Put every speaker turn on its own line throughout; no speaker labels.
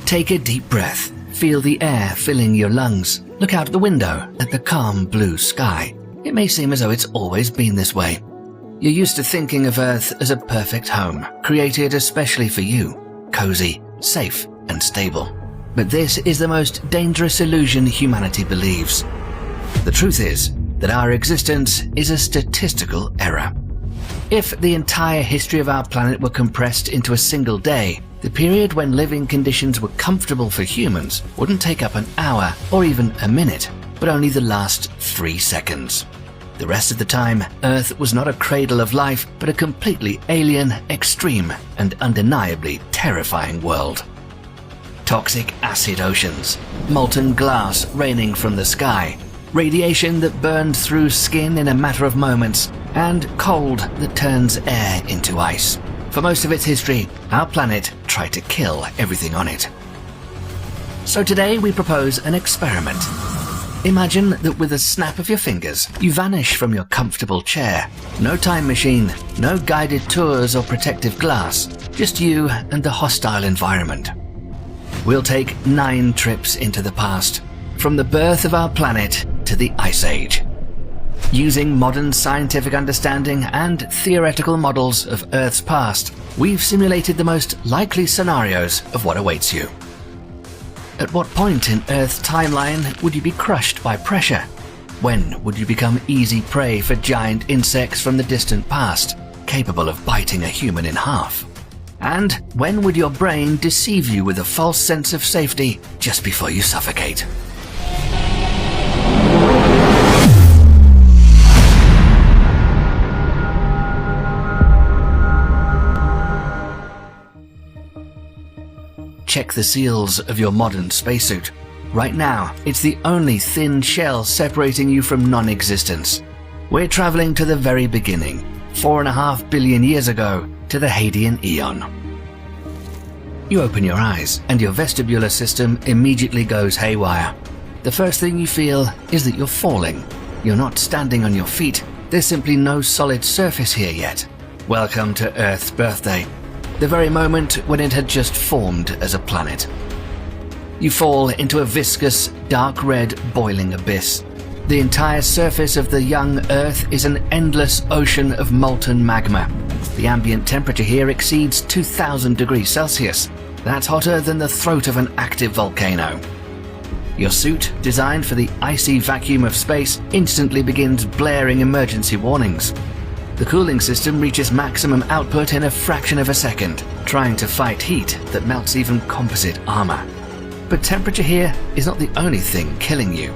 Take a deep breath. Feel the air filling your lungs. Look out the window at the calm blue sky. It may seem as though it's always been this way. You're used to thinking of Earth as a perfect home, created especially for you, cozy, safe, and stable. But this is the most dangerous illusion humanity believes. The truth is that our existence is a statistical error. If the entire history of our planet were compressed into a single day, the period when living conditions were comfortable for humans wouldn't take up an hour or even a minute, but only the last 3 seconds. The rest of the time, Earth was not a cradle of life, but a completely alien, extreme, and undeniably terrifying world. Toxic acid oceans, molten glass raining from the sky, radiation that burned through skin in a matter of moments, and cold that turns air into ice. For most of its history, our planet tried to kill everything on it. So today we propose an experiment. Imagine that with a snap of your fingers, you vanish from your comfortable chair. No time machine, no guided tours or protective glass, just you and the hostile environment. We'll take 9 trips into the past, from the birth of our planet to the Ice Age. Using modern scientific understanding and theoretical models of Earth's past, we've simulated the most likely scenarios of what awaits you. At what point in Earth's timeline would you be crushed by pressure? When would you become easy prey for giant insects from the distant past, capable of biting a human in half? And when would your brain deceive you with a false sense of safety just before you suffocate? Check the seals of your modern spacesuit. Right now, it's the only thin shell separating you from non-existence. We're traveling to the very beginning, 4.5 billion years ago, to the Hadean Eon. You open your eyes, and your vestibular system immediately goes haywire. The first thing you feel is that you're falling. You're not standing on your feet. There's simply no solid surface here yet. Welcome to Earth's birthday, the very moment when it had just formed as a planet. You fall into a viscous, dark red, boiling abyss. The entire surface of the young Earth is an endless ocean of molten magma. The ambient temperature here exceeds 2000 degrees Celsius. That's hotter than the throat of an active volcano. Your suit, designed for the icy vacuum of space, instantly begins blaring emergency warnings. The cooling system reaches maximum output in a fraction of a second, trying to fight heat that melts even composite armor. But temperature here is not the only thing killing you.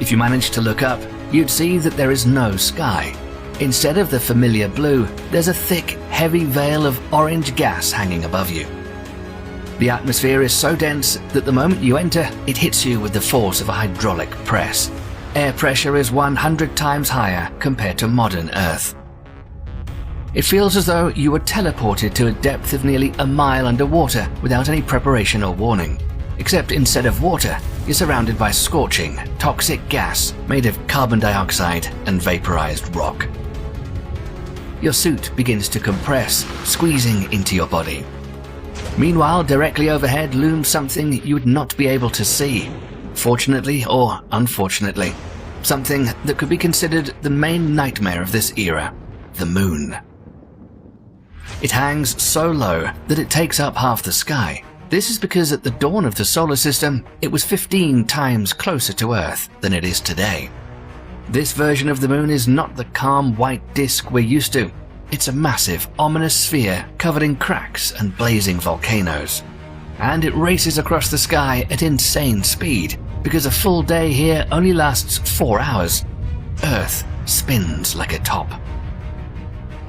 If you manage to look up, you'd see that there is no sky. Instead of the familiar blue, there's a thick, heavy veil of orange gas hanging above you. The atmosphere is so dense that the moment you enter, it hits you with the force of a hydraulic press. Air pressure is 100 times higher compared to modern Earth. It feels as though you were teleported to a depth of nearly a mile underwater without any preparation or warning. Except instead of water, you're surrounded by scorching, toxic gas made of carbon dioxide and vaporized rock. Your suit begins to compress, squeezing into your body. Meanwhile, directly overhead looms something you would not be able to see. Fortunately or unfortunately, something that could be considered the main nightmare of this era, the moon. It hangs so low that it takes up half the sky. This is because at the dawn of the solar system, it was 15 times closer to Earth than it is today. This version of the moon is not the calm white disk we're used to. It's a massive, ominous sphere covered in cracks and blazing volcanoes. And it races across the sky at insane speed, because a full day here only lasts 4 hours. Earth spins like a top.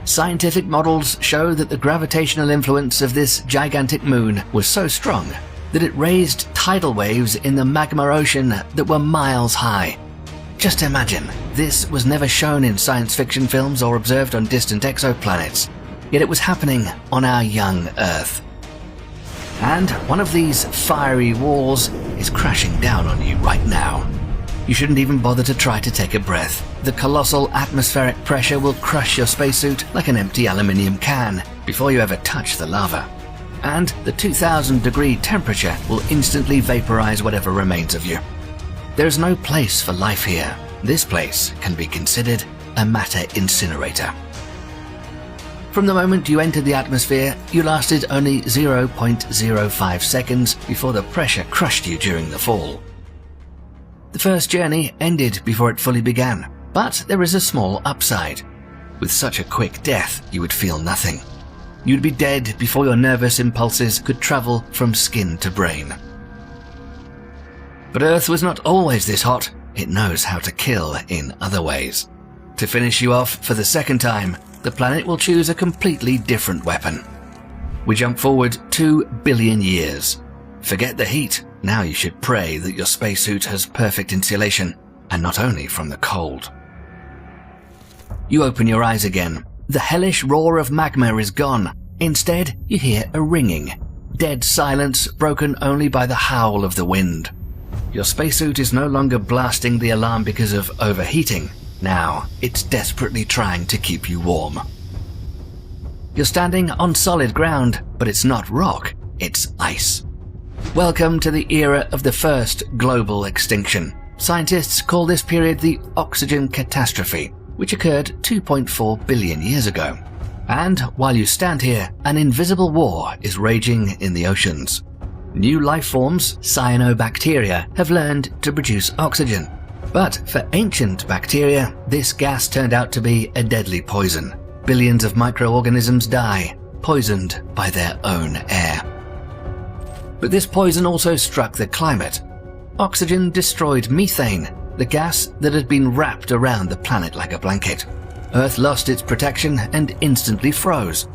Scientific models show that the gravitational influence of this gigantic moon was so strong that it raised tidal waves in the magma ocean that were miles high. Just imagine, this was never shown in science fiction films or observed on distant exoplanets, yet it was happening on our young Earth. And one of these fiery walls is crashing down on you right now. You shouldn't even bother to try to take a breath. The colossal atmospheric pressure will crush your spacesuit like an empty aluminium can before you ever touch the lava. and the 2000-degree temperature will instantly vaporize whatever remains of you. There's no place for life here. This place can be considered a matter incinerator. From the moment you entered the atmosphere, you lasted only 0.05 seconds before the pressure crushed you during the fall. The first journey ended before it fully began, but there is a small upside. With such a quick death, you would feel nothing. You'd be dead before your nervous impulses could travel from skin to brain. But Earth was not always this hot. It knows how to kill in other ways. To finish you off for the second time, the planet will choose a completely different weapon. We jump forward 2 billion years. Forget the heat. Now you should pray that your spacesuit has perfect insulation, and not only from the cold. You open your eyes again. The hellish roar of magma is gone. Instead, you hear a ringing. Dead silence broken only by the howl of the wind. Your spacesuit is no longer blasting the alarm because of overheating. Now, it's desperately trying to keep you warm. You're standing on solid ground, but it's not rock, it's ice. Welcome to the era of the first global extinction. Scientists call this period the oxygen catastrophe, which occurred 2.4 billion years ago. And while you stand here, an invisible war is raging in the oceans. New life forms, cyanobacteria, have learned to produce oxygen. But for ancient bacteria, this gas turned out to be a deadly poison. Billions of microorganisms die, poisoned by their own air. But this poison also struck the climate. Oxygen destroyed methane, the gas that had been wrapped around the planet like a blanket. Earth lost its protection and instantly froze.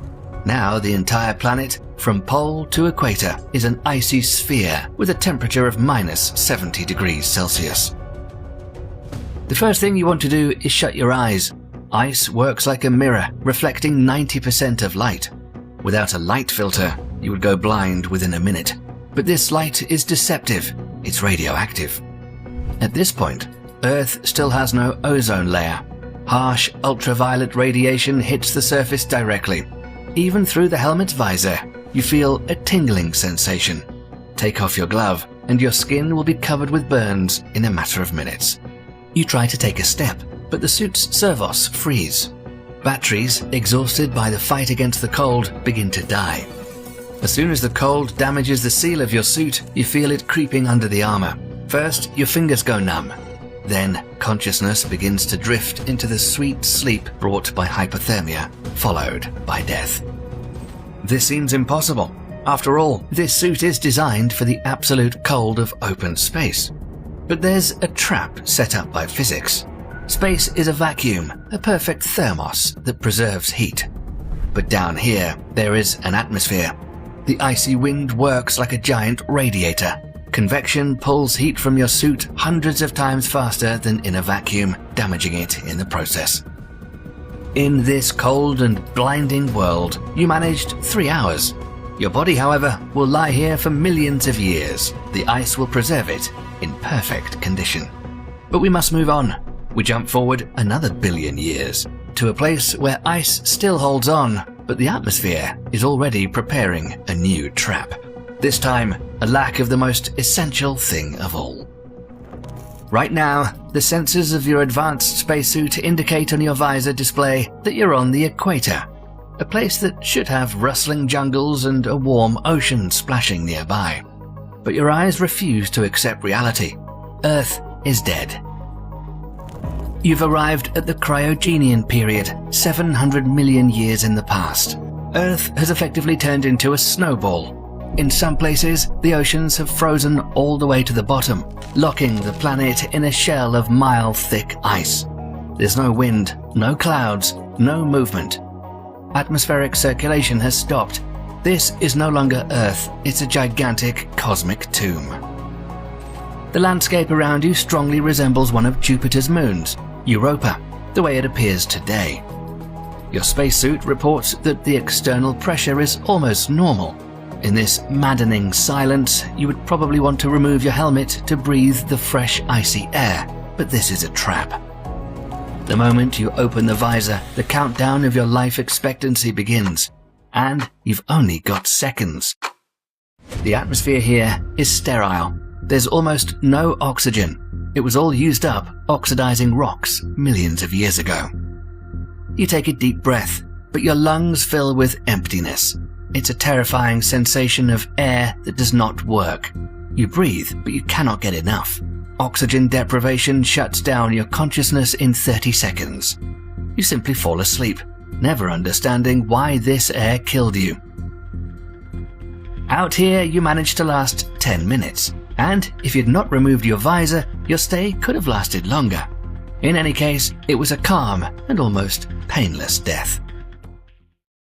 Now the entire planet, from pole to equator, is an icy sphere with a temperature of minus 70 degrees Celsius. The first thing you want to do is shut your eyes. Ice works like a mirror, reflecting 90% of light. Without a light filter, you would go blind within a minute. But this light is deceptive. It's radioactive. At this point, Earth still has no ozone layer. Harsh ultraviolet radiation hits the surface directly. Even through the helmet's visor, you feel a tingling sensation. Take off your glove, and your skin will be covered with burns in a matter of minutes. You try to take a step, but the suit's servos freeze. Batteries, exhausted by the fight against the cold, begin to die. As soon as the cold damages the seal of your suit, you feel it creeping under the armor. First, your fingers go numb. Then, consciousness begins to drift into the sweet sleep brought by hypothermia, followed by death. This seems impossible. After all, this suit is designed for the absolute cold of open space. But there's a trap set up by physics. Space is a vacuum, a perfect thermos that preserves heat. But down here, there is an atmosphere. The icy wind works like a giant radiator. Convection pulls heat from your suit hundreds of times faster than in a vacuum, damaging it in the process. In this cold and blinding world, you managed 3 hours. Your body, however, will lie here for millions of years. The ice will preserve it in perfect condition. But we must move on. We jump forward another billion years to a place where ice still holds on, but the atmosphere is already preparing a new trap. This time, a lack of the most essential thing of all. Right now, the sensors of your advanced spacesuit indicate on your visor display that you're on the equator, a place that should have rustling jungles and a warm ocean splashing nearby. But your eyes refuse to accept reality. Earth is dead. You've arrived at the Cryogenian period, 700 million years in the past. Earth has effectively turned into a snowball. In some places, the oceans have frozen all the way to the bottom, locking the planet in a shell of mile-thick ice. There's no wind, no clouds, no movement. Atmospheric circulation has stopped. This is no longer Earth, it's a gigantic cosmic tomb. The landscape around you strongly resembles one of Jupiter's moons, Europa, the way it appears today. Your spacesuit reports that the external pressure is almost normal. In this maddening silence, you would probably want to remove your helmet to breathe the fresh, icy air, but this is a trap. The moment you open the visor, the countdown of your life expectancy begins. and you've only got seconds. The atmosphere here is sterile. There's almost no oxygen. It was all used up oxidizing rocks millions of years ago. You take a deep breath, but your lungs fill with emptiness. It's a terrifying sensation of air that does not work. You breathe, but you cannot get enough. Oxygen deprivation shuts down your consciousness in 30 seconds. You simply fall asleep, never understanding why this air killed you. Out here, you managed to last 10 minutes, and if you'd not removed your visor, your stay could have lasted longer. In any case, it was a calm and almost painless death.